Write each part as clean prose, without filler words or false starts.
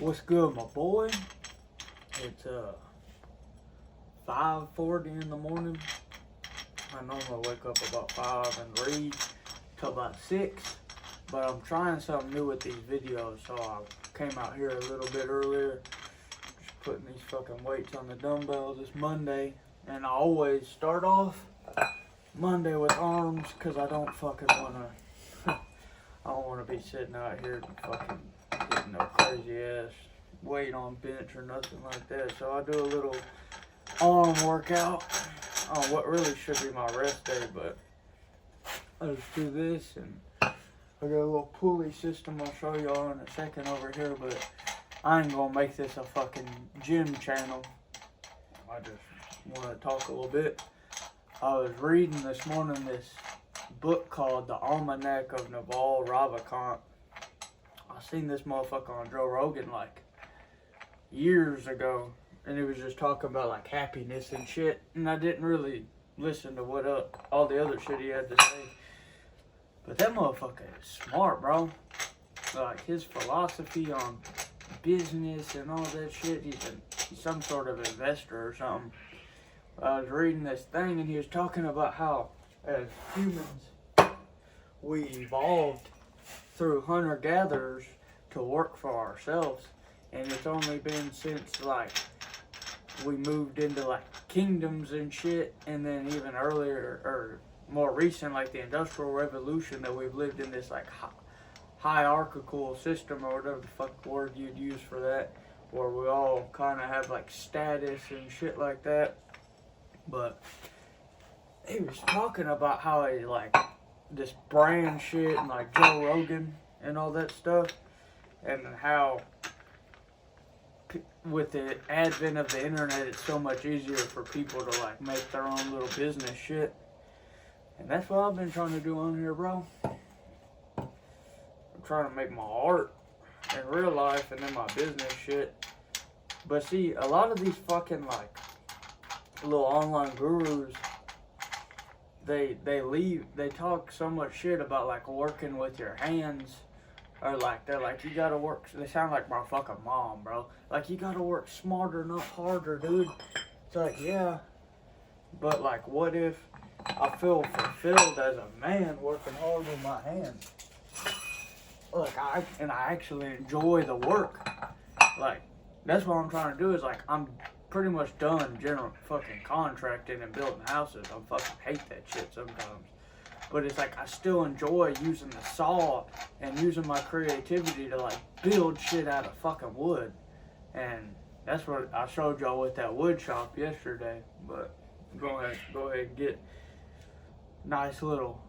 What's good, my boy? It's 5:40 in the morning. I normally wake up about 5 and read till about 6, but I'm trying something new with these videos, so I came out here a little bit earlier, just putting these fucking weights on the dumbbells. It's Monday, and I always start off Monday with arms because I don't fucking wanna. I don't want to be sitting out here fucking getting no crazy ass weight on bench or nothing like that. So I do a little arm workout on what really should be my rest day, but I just do this, and I got a little pulley system I'll show y'all in a second over here, but I ain't gonna make this a fucking gym channel. I just want to talk a little bit. I was reading this morning this book called The Almanac of Naval Ravikant. I seen this motherfucker on Joe Rogan like years ago, and he was just talking about like happiness and shit, and I didn't really listen to what all the other shit he had to say. But that motherfucker is smart, bro. Like his philosophy on business and all that shit. He's some sort of investor or something. I was reading this thing, and he was talking about how as humans we evolved through hunter-gatherers to work for ourselves, and it's only been since like we moved into like kingdoms and shit, and then even earlier or more recent like the Industrial Revolution, that we've lived in this like hierarchical system or whatever the fuck word you'd use for that, where we all kind of have like status and shit like that. But he was talking about how he like this brand shit and like Joe Rogan and all that stuff, and how with the advent of the internet, it's so much easier for people to like make their own little business shit. And that's what I've been trying to do on here, bro. I'm trying to make my art in real life and then my business shit. But see, a lot of these fucking like little online gurus, they talk so much shit about like working with your hands, or like they're like, you gotta work. They sound like my fucking mom, bro. Like, you gotta work smarter, not harder, dude. It's like, yeah, but like, what if I feel fulfilled as a man working hard with my hands? Like, I actually enjoy the work. Like, that's what I'm trying to do. Is like, I'm pretty much done general fucking contracting and building houses. I fucking hate that shit sometimes. But it's like I still enjoy using the saw and using my creativity to like build shit out of fucking wood. And that's what I showed y'all with that wood shop yesterday. But go ahead and get nice little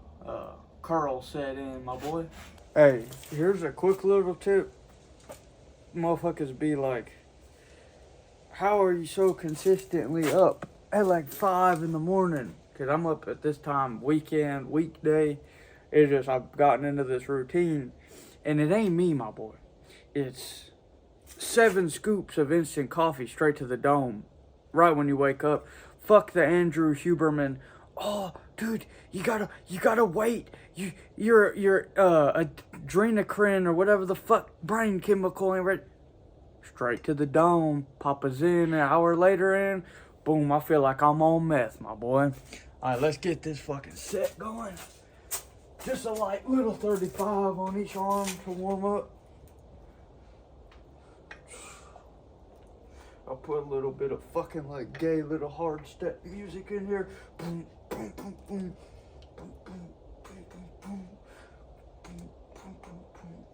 curl set in, my boy. Hey, here's a quick little tip. Motherfuckers be like, how are you so consistently up at like 5 in the morning? Because I'm up at this time, weekend, weekday. It's just, I've gotten into this routine. And it ain't me, my boy. It's 7 scoops of instant coffee straight to the dome right when you wake up. Fuck the Andrew Huberman. Oh, dude, you gotta wait. Your adrenochrome or whatever the fuck brain chemical ain't ready. Straight to the dome. Papa's in, an hour later in. Boom, I feel like I'm on meth, my boy. Alright, let's get this fucking set going. Just a light little 35 on each arm to warm up. I'll put a little bit of fucking like gay little hard step music in here. Boom, boom, boom, boom. Boom, boom, boom, boom, boom. Boom, boom, boom, boom.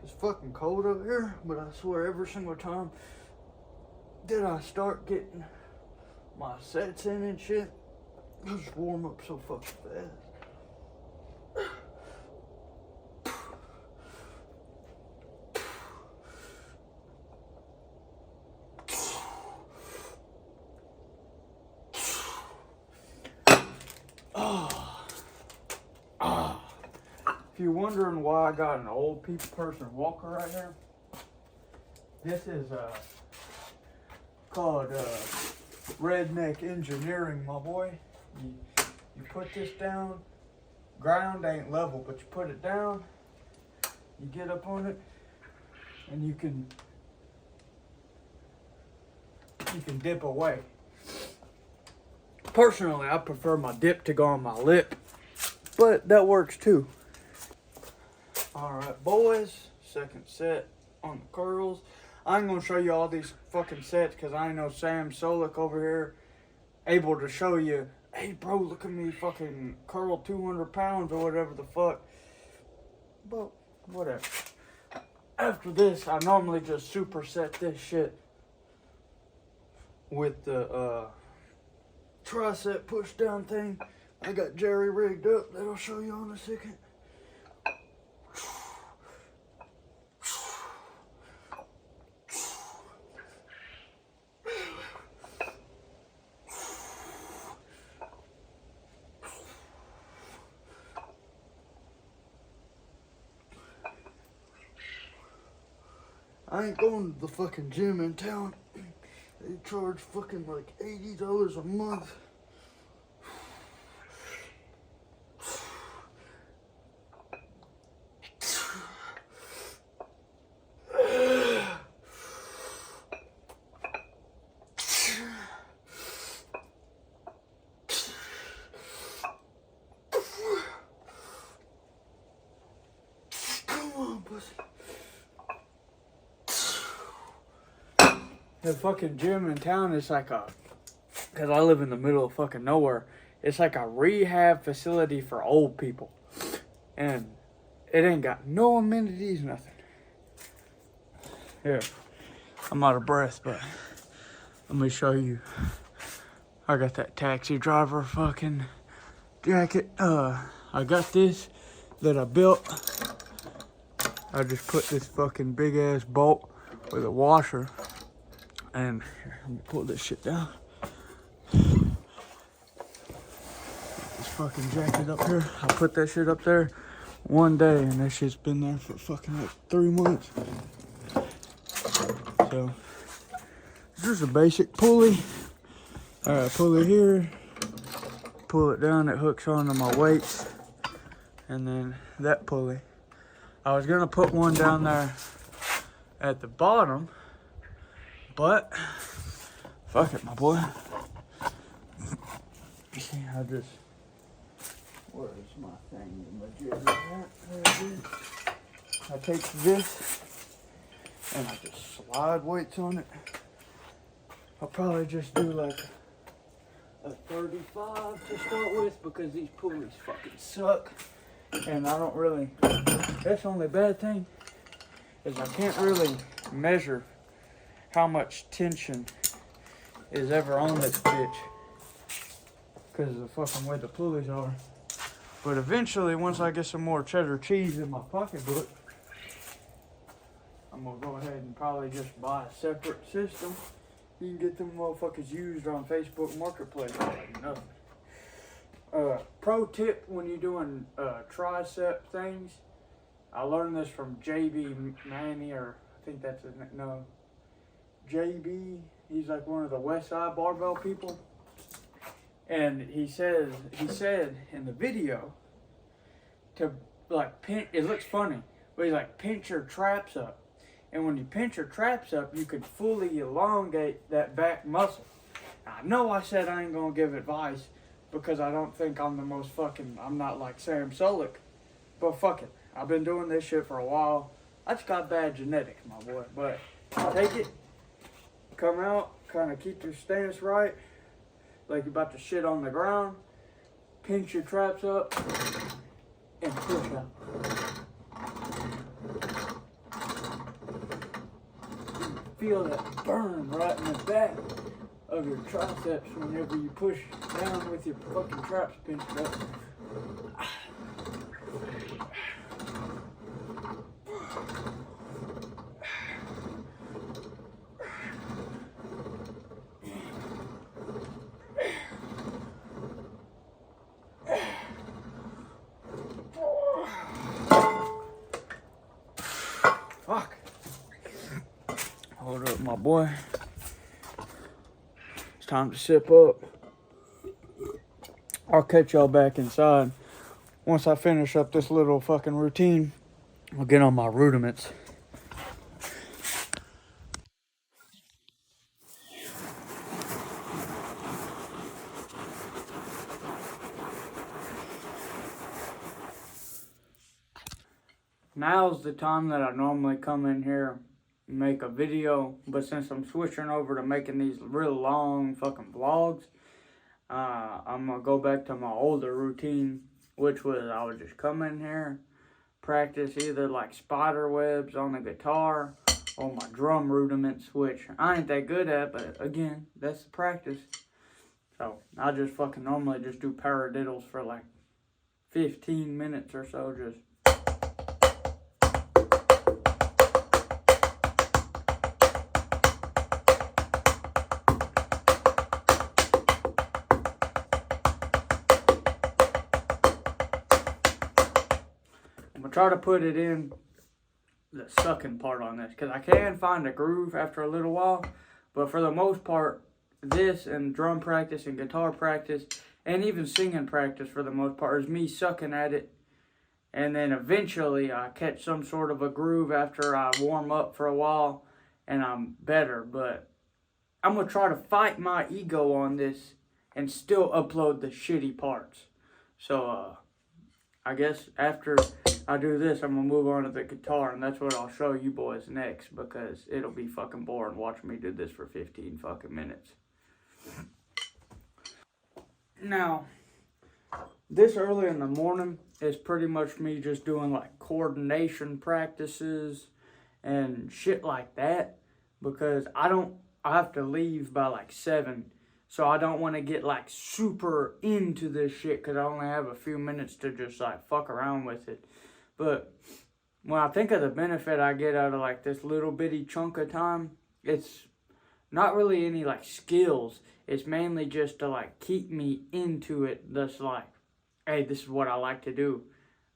It's fucking cold up here, but I swear every single time that I start getting my sets in and shit, I just warm up so fucking fast. If you're wondering why I got an old person walker right here, this is called redneck engineering, my boy. You put this down, ground ain't level, but you put it down, you get up on it, and you can dip away. Personally, I prefer my dip to go on my lip, but that works too. Alright boys, second set on the curls. I ain't gonna show you all these fucking sets because I ain't no Sam Solik over here able to show you, hey bro, look at me fucking curl 200 pounds or whatever the fuck. But whatever. After this, I normally just superset this shit with the tricep push down thing. I got Jerry rigged up that I'll show you in a second. I ain't going to the fucking gym in town. They charge fucking like $80 a month. Come on, pussy. The fucking gym in town is like because I live in the middle of fucking nowhere, it's like a rehab facility for old people. And it ain't got no amenities, nothing. Here, I'm out of breath, but let me show you. I got that taxi driver fucking jacket. I got this that I built. I just put this fucking big ass bolt with a washer. And here, let me pull this shit down. This fucking jacket up here. I put that shit up there one day and that shit's been there for fucking like 3 months. So, it's just a basic pulley. Pull it here. Pull it down, it hooks onto my weights. And then that pulley. I was gonna put one down there at the bottom. But, fuck it, my boy. See, where is my thing? My jigger at? There it is. I take this, and I just slide weights on it. I'll probably just do like a 35 to start with, because these pulleys fucking suck. And I don't really, that's the only bad thing, is I can't really measure how much tension is ever on this bitch because of the fucking way the pulleys are. But eventually, once I get some more cheddar cheese in my pocketbook, I'm gonna go ahead and probably just buy a separate system. You can get them motherfuckers used on Facebook Marketplace for like nothing. Pro tip when you're doing tricep things, I learned this from JB Manny, or I think that's his name, no. JB, he's like one of the West Side barbell people, and he said in the video to like pinch. It looks funny, but he's like pinch your traps up, and when you pinch your traps up, you can fully elongate that back muscle. Now, I know I said I ain't gonna give advice because I don't think I'm the most fucking. I'm not like Sam Solik, but fuck it, I've been doing this shit for a while. I just got bad genetics, my boy, but take it. Come out, kind of keep your stance right, like you're about to shit on the ground. Pinch your traps up, and push out. Feel that burn right in the back of your triceps whenever you push down with your fucking traps pinched up. Fuck. Hold up, my boy. It's time to sip up. I'll catch y'all back inside once I finish up this little fucking routine, I'll get on my rudiments. Now's the time that I normally come in here and make a video, but since I'm switching over to making these real long fucking vlogs, I'm gonna go back to my older routine, which was I would just come in here, practice either like spider webs on the guitar or my drum rudiments, which I ain't that good at, but again, that's the practice. So I just fucking normally just do paradiddles for like 15 minutes or so, just try to put it in the sucking part on this, because I can find a groove after a little while, but for the most part, this and drum practice and guitar practice and even singing practice for the most part is me sucking at it, and then eventually I catch some sort of a groove after I warm up for a while and I'm better. But I'm gonna try to fight my ego on this and still upload the shitty parts. So I guess after I do this, I'm gonna move on to the guitar, and that's what I'll show you boys next, because it'll be fucking boring watching me do this for 15 fucking minutes. Now, this early in the morning is pretty much me just doing like coordination practices and shit like that, because I have to leave by like 7. So I don't want to get like super into this shit, because I only have a few minutes to just like fuck around with it. But when I think of the benefit I get out of like this little bitty chunk of time, it's not really any like skills. It's mainly just to like keep me into it. That's like, hey, this is what I like to do.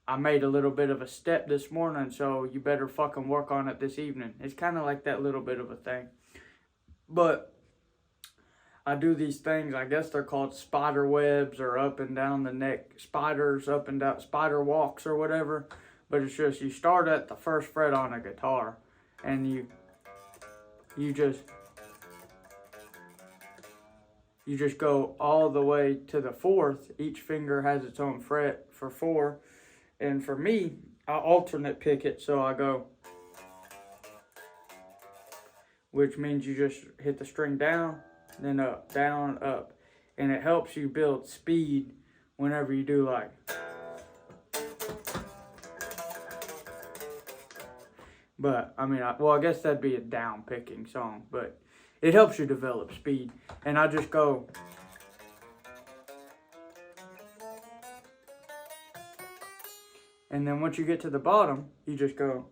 I made a little bit of a step this morning, so you better fucking work on it this evening. It's kind of like that little bit of a thing. But I do these things, I guess they're called spider webs or up and down the neck spiders, up and down spider walks or whatever. But it's just, you start at the first fret on a guitar and you just go all the way to the 4th. Each finger has its own fret for 4. And for me, I alternate pick it, so I go, which means you just hit the string down, then up, down, up. And it helps you build speed whenever you do like. But, I mean, I guess that'd be a down picking song, but it helps you develop speed. And I just go. And then once you get to the bottom, you just go.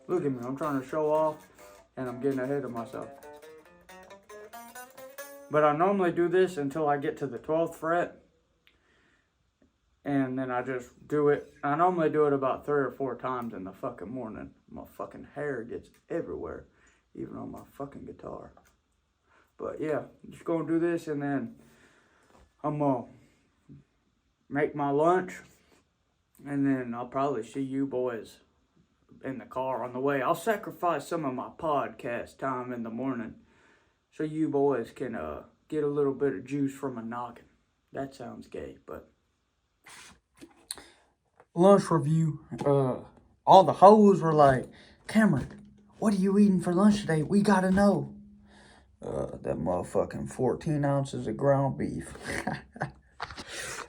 Look at me, I'm trying to show off and I'm getting ahead of myself. But I normally do this until I get to the 12th fret. And then I just do it. I normally do it about 3 or 4 times in the fucking morning. My fucking hair gets everywhere, even on my fucking guitar. But yeah, just gonna do this, and then I'm gonna make my lunch. And then I'll probably see you boys in the car on the way. I'll sacrifice some of my podcast time in the morning so you boys can get a little bit of juice from a noggin. That sounds gay, but lunch review. All the hoes were like, Cameron, what are you eating for lunch today? We gotta know. That motherfucking 14 ounces of ground beef.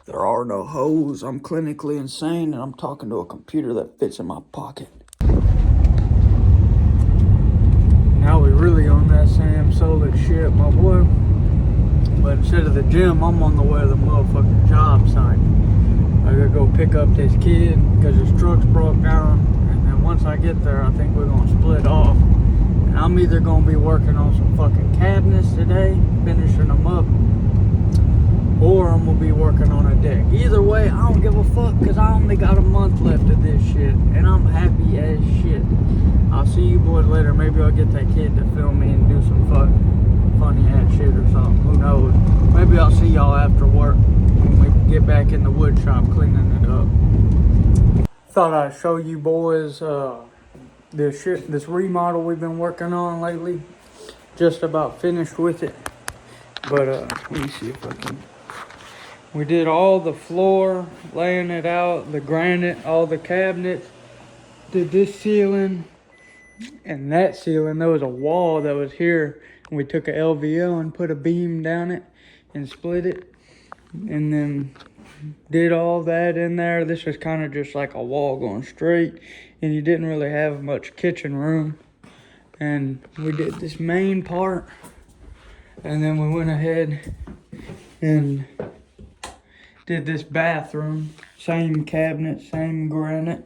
There are no hoes. I'm clinically insane, and I'm talking to a computer that fits in my pocket. Now we really on that Sam Solik shit, my boy. But instead of the gym, I'm on the way to the motherfucking job site. I gotta go pick up this kid because his truck's broke down. And then once I get there, I think we're gonna split off. And I'm either gonna be working on some fucking cabinets today, finishing them up, or I'm gonna be working on a deck. Either way, I don't give a fuck, because I only got a month left of this shit, and I'm happy as shit. I'll see you boys later. Maybe I'll get that kid to film me and do some funny ass shit or something. Who knows? Maybe I'll see y'all after work when we get back in the wood shop cleaning it up. Thought I'd show you boys this remodel we've been working on lately. Just about finished with it. But let me see if I can. We did all the floor, laying it out, the granite, all the cabinets. Did this ceiling and that ceiling. There was a wall that was here, and we took a LVL and put a beam down it and split it, and then did all that in there. This was kind of just like a wall going straight, and you didn't really have much kitchen room. And we did this main part, and then we went ahead and did this bathroom. Same cabinet, same granite.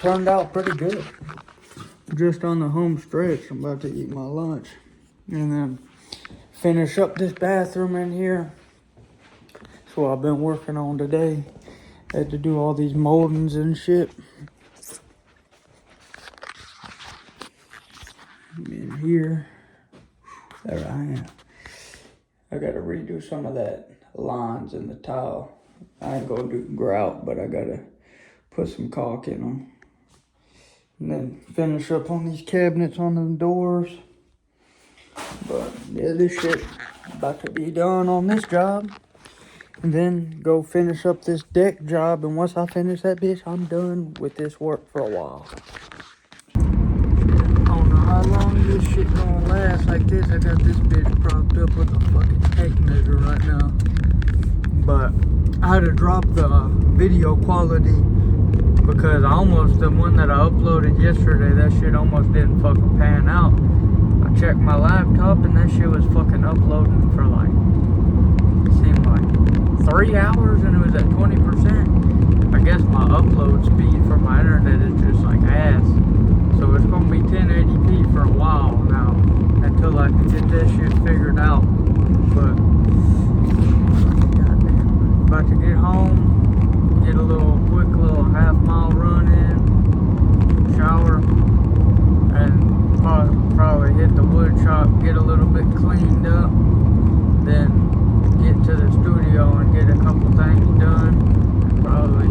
Turned out pretty good. Just on the home stretch, I'm about to eat my lunch. And then finish up this bathroom in here. That's what I've been working on today. Had to do all these moldings and shit. In here. There I am. I gotta redo some of that lines in the tile. I ain't gonna do grout, but I gotta put some caulk in them. And then finish up on these cabinets on them doors. But yeah, this shit about to be done on this job. And then go finish up this deck job. And once I finish that bitch, I'm done with this work for a while. I don't know how long this shit gonna last like this. I got this bitch propped up with a fucking tape measure right now. But I had to drop the video quality because the one that I uploaded yesterday, that shit almost didn't fucking pan out. I checked my laptop and that shit was fucking uploading for like, it seemed like 3 hours, and it was at 20%. I guess my upload speed for my internet is just like ass. So it's gonna be 1080p for a while now, until I can get that shit figured out. But, goddamn, about to get home, get a quick little half-mile run in, shower, and probably hit the wood shop, get a little bit cleaned up, then get to the studio and get a couple things done, and probably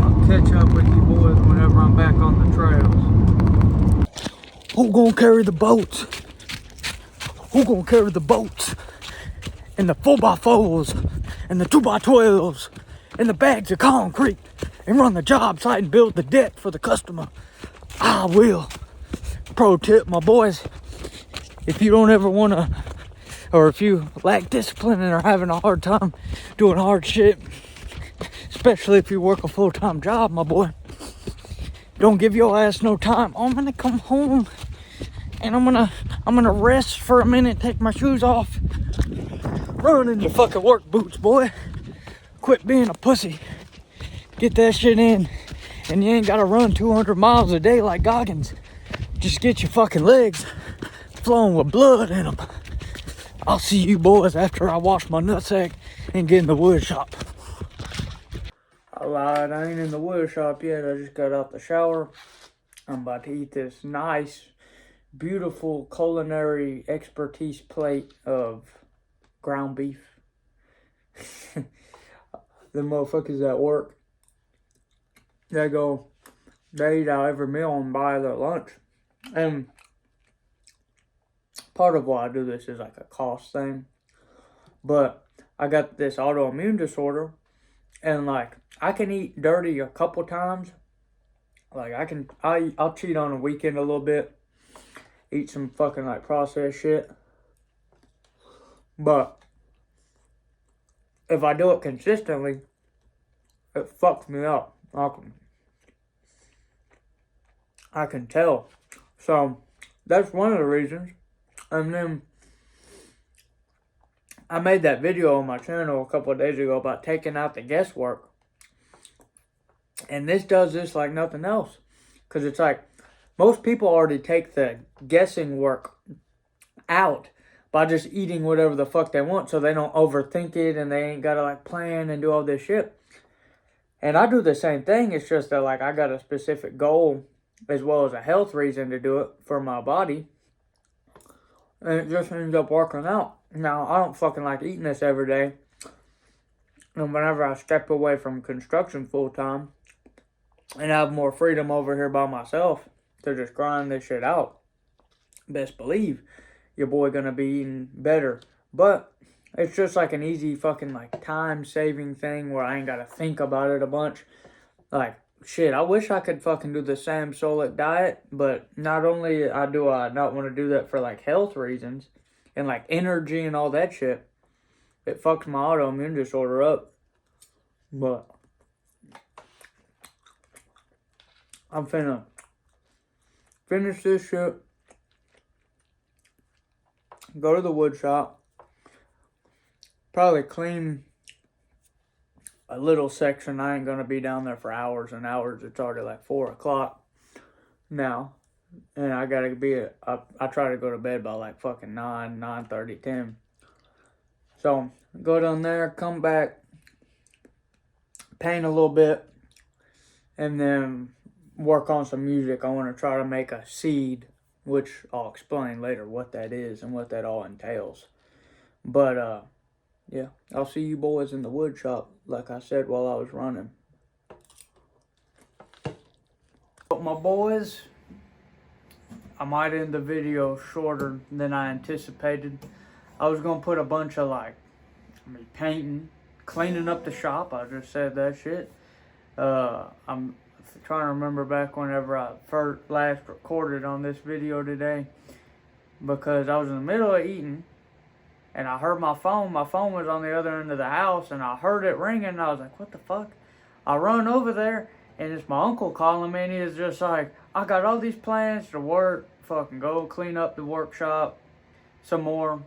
I'll catch up with you boys whenever I'm back on the trails. Who gonna carry the boats? Who gonna carry the boats? And the 4x4s and the 2x12s and the bags of concrete and run the job site and build the deck for the customer? I will. Pro tip, my boys, if you don't ever want to, or if you lack discipline and are having a hard time doing hard shit, especially if you work a full-time job, my boy, don't give your ass no time. I'm gonna come home and I'm gonna rest for a minute, take my shoes off, run in your fucking work boots, boy. Quit being a pussy. Get that shit in, and you ain't gotta run 200 miles a day like Goggins. Just get your fucking legs flowing with blood in them. I'll see you boys after I wash my nutsack and get in the wood shop. I lied, I ain't in the wood shop yet. I just got out the shower. I'm about to eat this nice, beautiful culinary expertise plate of ground beef. The motherfuckers at work, they eat out every meal and buy their lunch. And part of why I do this is like a cost thing. But I got this autoimmune disorder, and like I can eat dirty a couple times. Like I'll cheat on a weekend a little bit, eat some fucking like processed shit. But if I do it consistently, it fucks me up. I can tell. So that's one of the reasons. And then I made that video on my channel a couple of days ago about taking out the guesswork. And this does this like nothing else. Because it's like, Most people already take the guessing work out by just eating whatever the fuck they want, so they don't overthink it and they ain't gotta like plan and do all this shit. And I do the same thing. It's just that like I got a specific goal as well as a health reason to do it for my body, and it just ends up working out. Now I don't fucking like eating this every day, and whenever I step away from construction full time and have more freedom over here by myself to just grind this shit out, best believe your boy gonna be eating better. But it's just like an easy fucking like time saving thing where I ain't gotta think about it a bunch. Like shit, I wish I could fucking do the Sam Solik diet, but not only do I not want to do that for like health reasons and like energy and all that shit, it fucks my autoimmune disorder up. But I'm finna finish this shit, go to the wood shop, probably clean a little section. I ain't gonna be down there for hours and hours. It's already like 4 o'clock now, and I gotta be I try to go to bed by like fucking 9:30, 10. So go down there, come back, paint a little bit, and then work on some music. I want to try to make a seed, which I'll explain later what that is and what that all entails. But yeah, I'll see you boys in the wood shop, like I said while I was running. But my boys, I might end the video shorter than I anticipated. I was going to put a bunch of painting, cleaning up the shop. I just said that shit. I'm trying to remember back whenever I last recorded on this video today, because I was in the middle of eating and I heard my phone. My phone was on the other end of the house and I heard it ringing and I was like, what the fuck? I run over there and it's my uncle calling me, and he is just like, I got all these plans to work, fucking go clean up the workshop some more,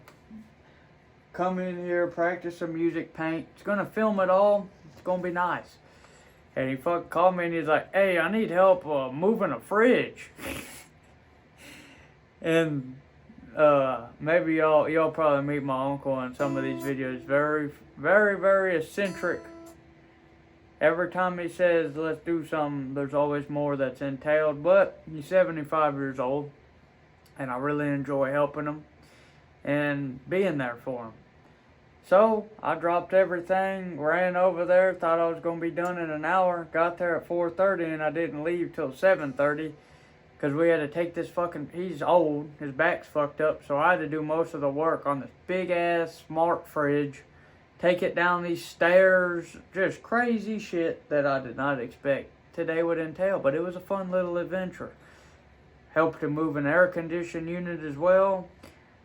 come in here, practice some music, paint. It's gonna film it all. It's gonna be nice. And he fucking called me and he's like, hey, I need help moving a fridge. And maybe y'all probably meet my uncle in some of these videos. Very, very, very eccentric. Every time he says, let's do something, there's always more that's entailed. But he's 75 years old, and I really enjoy helping him and being there for him. So I dropped everything, ran over there, thought I was going to be done in an hour, got there at 4:30, and I didn't leave till 7:30 because we had to take this fucking, he's old, his back's fucked up, so I had to do most of the work on this big ass smart fridge, take it down these stairs, just crazy shit that I did not expect today would entail, but it was a fun little adventure. Helped to move an air conditioning unit as well,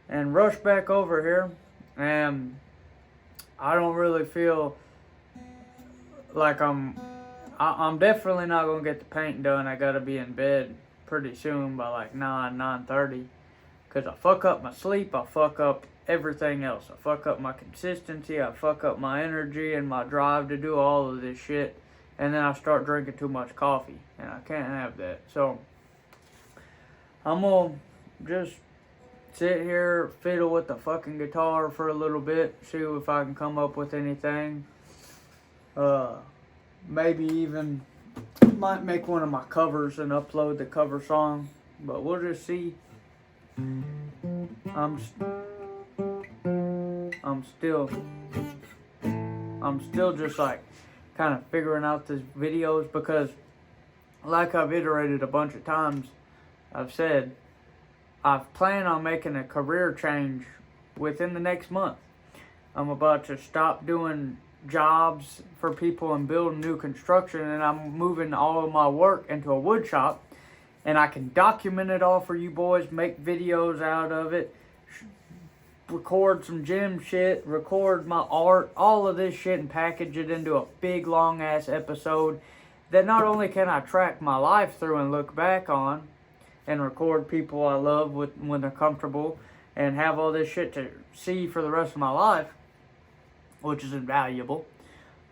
and rushed back over here, and I don't really feel like I'm definitely not going to get the paint done. I got to be in bed pretty soon by like 9:30. Because I fuck up my sleep. I fuck up everything else. I fuck up my consistency. I fuck up my energy and my drive to do all of this shit. And then I start drinking too much coffee. And I can't have that. So I'm going to just sit here, fiddle with the fucking guitar for a little bit, see if I can come up with anything. Maybe even might make one of my covers and upload the cover song, but we'll just see. I'm still just like kind of figuring out these videos, because like I've iterated a bunch of times, I've said I plan on making a career change within the next month. I'm about to stop doing jobs for people and building new construction, and I'm moving all of my work into a wood shop, and I can document it all for you boys, make videos out of it, record some gym shit, record my art, all of this shit, and package it into a big long ass episode that not only can I track my life through and look back on, and record people I love when they're comfortable, and have all this shit to see for the rest of my life, which is invaluable,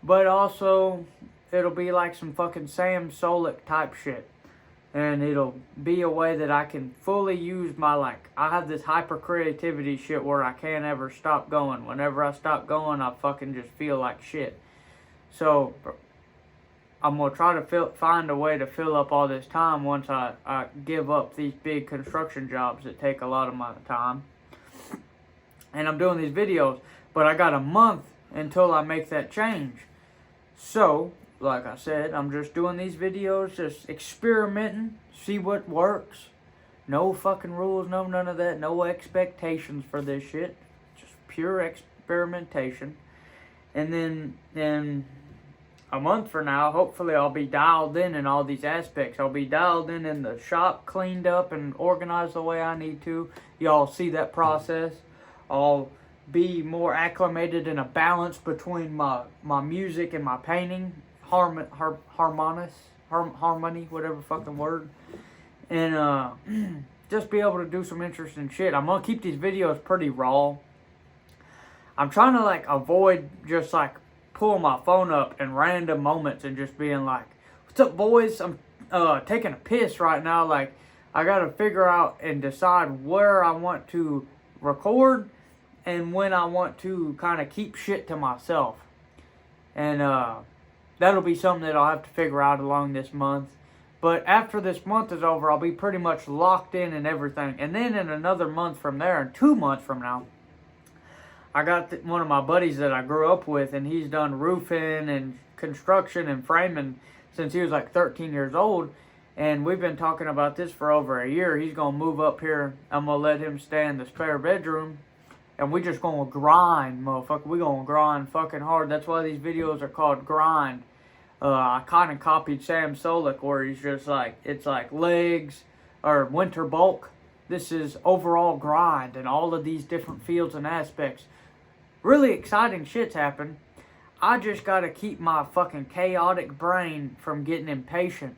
but also it'll be like some fucking Sam Solik type shit. And it'll be a way that I can fully use my, like, I have this hyper creativity shit where I can't ever stop going. Whenever I stop going, I fucking just feel like shit. So I'm going to try to find a way to fill up all this time once I give up these big construction jobs that take a lot of my time. And I'm doing these videos, but I got a month until I make that change. So, like I said, I'm just doing these videos, just experimenting, see what works. No fucking rules, no none of that, no expectations for this shit. Just pure experimentation. And then a month from now, hopefully I'll be dialed in all these aspects. I'll be dialed in the shop, cleaned up and organized the way I need to. Y'all see that process. I'll be more acclimated in a balance between my music and my painting. Harmony, whatever fucking word. And just be able to do some interesting shit. I'm going to keep these videos pretty raw. I'm trying to, like, avoid just, like, pulling my phone up in random moments and just being like, what's up, boys? I'm taking a piss right now. Like, I got to figure out and decide where I want to record and when I want to kind of keep shit to myself. And that'll be something that I'll have to figure out along this month. But after this month is over, I'll be pretty much locked in and everything. And then in another month from there, and 2 months from now, I got one of my buddies that I grew up with, and he's done roofing and construction and framing since he was like 13 years old. And we've been talking about this for over a year. He's going to move up here. I'm going to let him stay in the spare bedroom. And we just going to grind, motherfucker. We going to grind fucking hard. That's why these videos are called Grind. I kind of copied Sam Solik, where he's just like, it's like legs or winter bulk. This is overall grind and all of these different fields and aspects. Really exciting shit's happen. I just got to keep my fucking chaotic brain from getting impatient,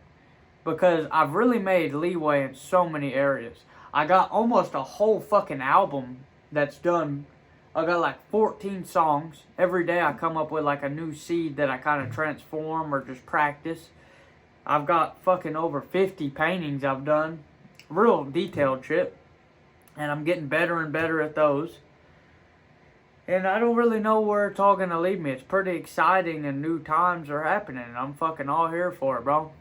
because I've really made leeway in so many areas. I got almost a whole fucking album that's done. I got like 14 songs. Every day I come up with like a new seed that I kind of transform or just practice. I've got fucking over 50 paintings I've done. Real detailed shit. And I'm getting better and better at those. And I don't really know where it's all going to lead me. It's pretty exciting and new times are happening. And I'm fucking all here for it, bro.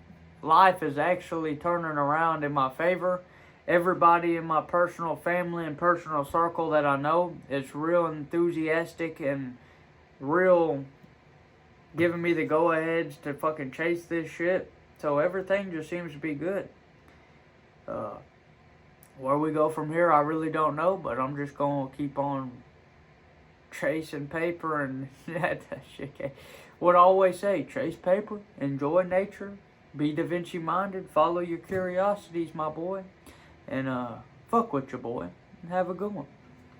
Life is actually turning around in my favor. Everybody in my personal family and personal circle that I know is real enthusiastic and real giving me the go-aheads to fucking chase this shit. So everything just seems to be good. Where we go from here, I really don't know, but I'm just going to keep on chasing paper and that shit. What I always say, chase paper, enjoy nature, be Da Vinci minded, follow your curiosities, my boy. And fuck with your boy. Have a good one.